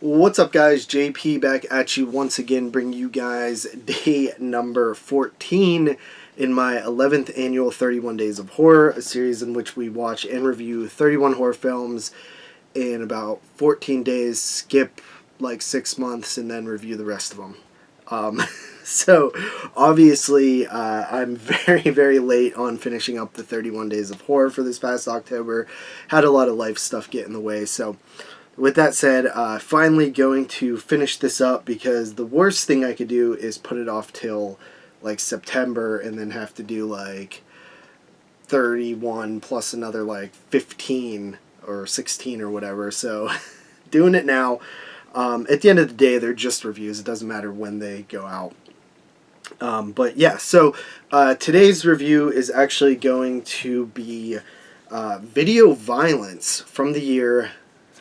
What's up, guys? JP back at you once again, bringing you guys day number 14 in my 11th annual 31 Days of Horror, a series in which we watch and review 31 horror films in about 14 days, skip like 6 months, and then review the rest of them. So, obviously, I'm very, very late on finishing up the 31 Days of Horror for this past October. Had a lot of life stuff get in the way, so with that said, finally going to finish this up, because the worst thing I could do is put it off till like September and then have to do like 31 plus another like 15 or 16 or whatever. So doing it now. At the end of the day, they're just reviews. It doesn't matter when they go out. But yeah, so today's review is actually going to be Video Violence from the year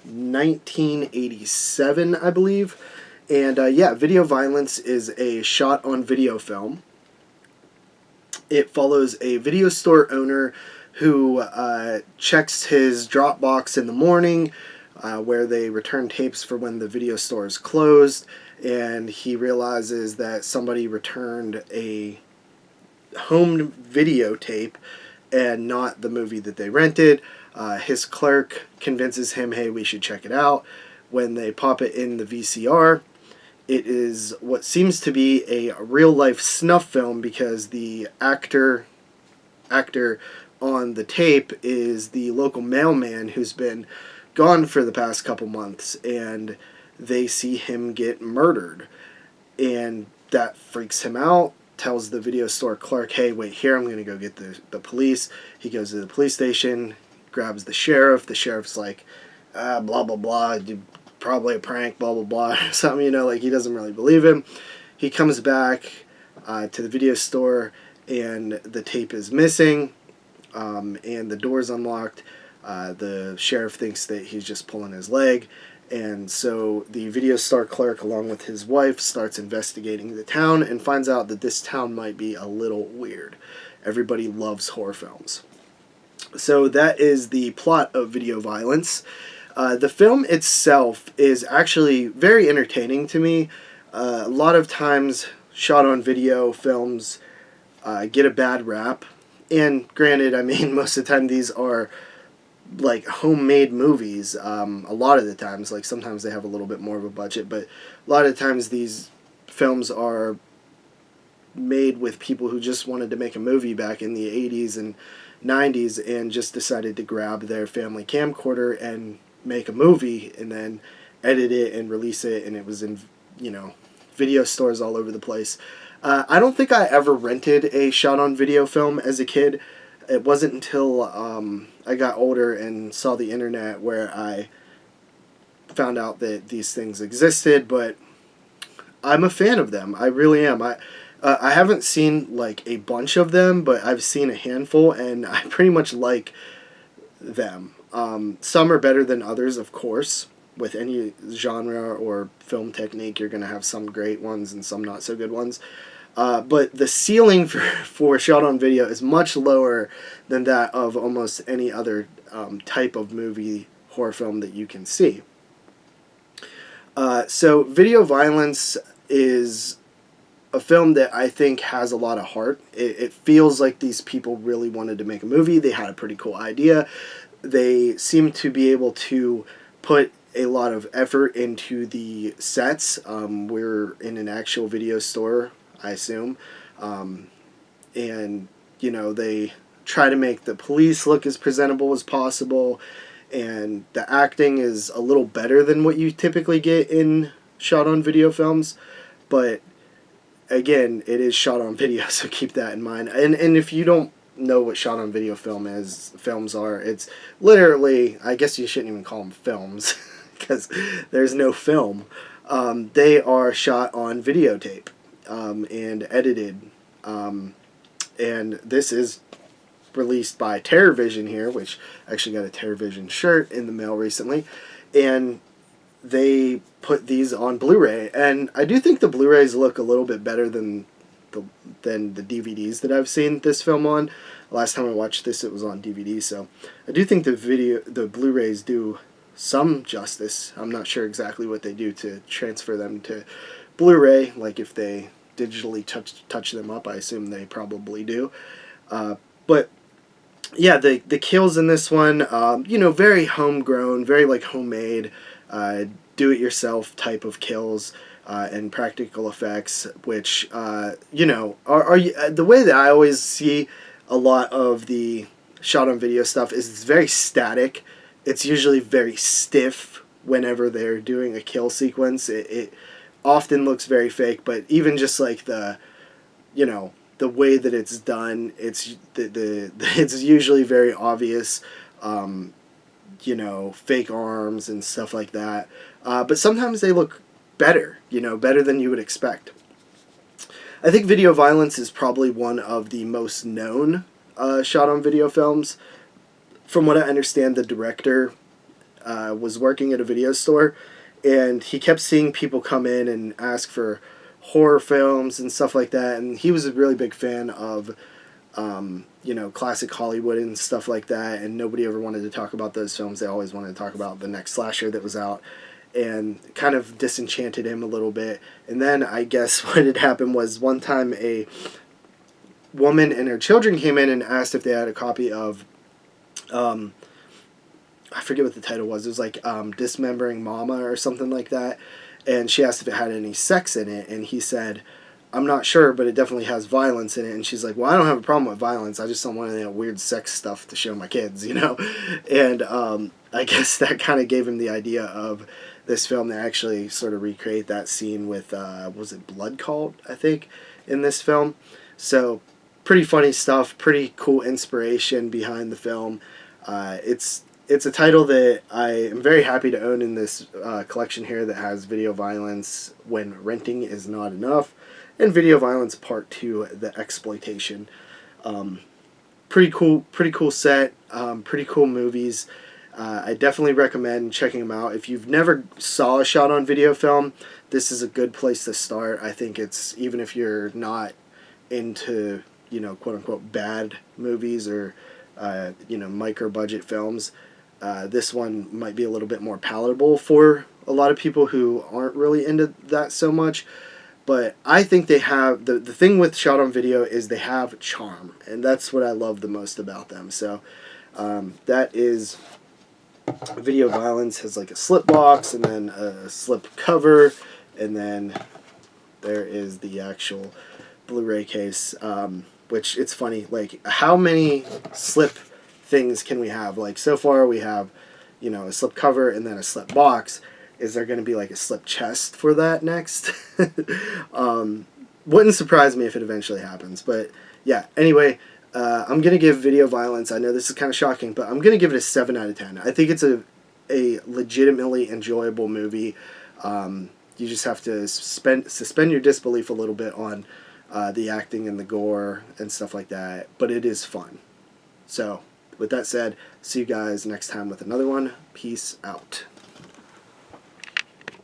1987, I believe. And yeah, Video Violence is a shot-on-video film. It follows a video store owner who checks his Dropbox in the morning, where they return tapes for when the video store is closed, and he realizes that somebody returned a home videotape and not the movie that they rented. His clerk convinces him, hey, we should check it out. When they pop it in the VCR, it is what seems to be a real-life snuff film, because the actor on the tape is the local mailman who's been gone for the past couple months, and they see him get murdered. And that freaks him out, tells the video store clerk, hey, wait here, I'm going to go get the police. He goes to the police station, grabs the sheriff. The sheriff's like, blah, blah, blah, probably a prank, blah, blah, blah, something, like he doesn't really believe him. He comes back to the video store, and the tape is missing, and the door's unlocked. The sheriff thinks that he's just pulling his leg, and so the video store clerk, along with his wife, starts investigating the town and finds out that this town might be a little weird. Everybody loves horror films. So that is the plot of Video Violence. The film itself is actually very entertaining to me. A lot of times shot-on-video films get a bad rap. And granted, I mean, most of the time these are like homemade movies. A lot of the times, like sometimes they have a little bit more of a budget, but a lot of times these films are made with people who just wanted to make a movie back in the 80s and 90s and just decided to grab their family camcorder and make a movie and then edit it and release it, and it was in, video stores all over the place. I don't think I ever rented a shot-on-video film as a kid. It wasn't until I got older and saw the internet where I found out that these things existed, but I'm a fan of them. I really am. I haven't seen like a bunch of them, but I've seen a handful, and I pretty much like them. Some are better than others, of course. With any genre or film technique, you're going to have some great ones and some not so good ones. But the ceiling for shot-on-video is much lower than that of almost any other type of movie horror film that you can see. So Video Violence is a film that I think has a lot of heart. It feels like these people really wanted to make a movie. They had a pretty cool idea. They seem to be able to put a lot of effort into the sets. We're in an actual video store, I assume. And, they try to make the police look as presentable as possible. And the acting is a little better than what you typically get in shot-on-video films. But, again, it is shot-on-video, so keep that in mind. And if you don't know what shot-on-video films are, it's literally, I guess you shouldn't even call them films, because there's no film. They are shot on videotape. And edited, and this is released by TerrorVision here, which I actually got a TerrorVision shirt in the mail recently, and they put these on Blu-ray, and I do think the Blu-rays look a little bit better than the DVDs that I've seen this film on. Last time I watched this, it was on DVD, so I do think the Blu-rays do some justice. I'm not sure exactly what they do to transfer them to Blu-ray, like if they digitally touch them up. I assume they probably do. But yeah, the kills in this one, you know, very homegrown, very like homemade, do-it-yourself type of kills. And practical effects, which you know are the way that I always see a lot of the shot on video stuff is it's very static. It's usually very stiff whenever they're doing a kill sequence. It often looks very fake, but even just like the, you know, the way that it's done, it's it's usually very obvious. You know, fake arms and stuff like that. But sometimes they look better, you know, better than you would expect. I think video violence is probably one of the most known shot on video films. From what I understand, the director was working at a video store, and he kept seeing people come in and ask for horror films and stuff like that, and he was a really big fan of you know, classic Hollywood and stuff like that, and nobody ever wanted to talk about those films. They always wanted to talk about the next slasher that was out, and kind of disenchanted him a little bit. And then I guess what had happened was one time a woman and her children came in and asked if they had a copy of, I forget what the title was. It was like Dismembering Mama or something like that. And she asked if it had any sex in it, and he said, I'm not sure, but it definitely has violence in it. And she's like, well, I don't have a problem with violence. I just don't want any weird sex stuff to show my kids, you know? And I guess that kind of gave him the idea of this film. They actually sort of recreate that scene with, was it Blood Cult, I think, in this film. So pretty funny stuff, pretty cool inspiration behind the film. It's a title that I am very happy to own in this collection here that has video violence when renting is not enough, and video violence part 2, the exploitation. Pretty cool set, pretty cool movies. I definitely recommend checking them out. If you've never saw a shot on video film, this is a good place to start. I think it's, even if you're not into, you know, quote unquote bad movies or you know, micro budget films, this one might be a little bit more palatable for a lot of people who aren't really into that so much. But I think they have, the thing with shot on video is they have charm, and that's what I love the most about them. So that is video violence. Has like a slip box and then a slip cover, and then there is the actual Blu-ray case, which it's funny, like how many slip things can we have? Like so far we have, you know, a slip cover and then a slip box. Is there going to be like a slip chest for that next? Wouldn't surprise me if it eventually happens. But yeah, anyway, I'm going to give video violence, I know this is kind of shocking, but I'm going to give it a 7 out of 10. I think it's a legitimately enjoyable movie. You just have to suspend your disbelief a little bit on the acting and the gore and stuff like that. But it is fun. So with that said, see you guys next time with another one. Peace out.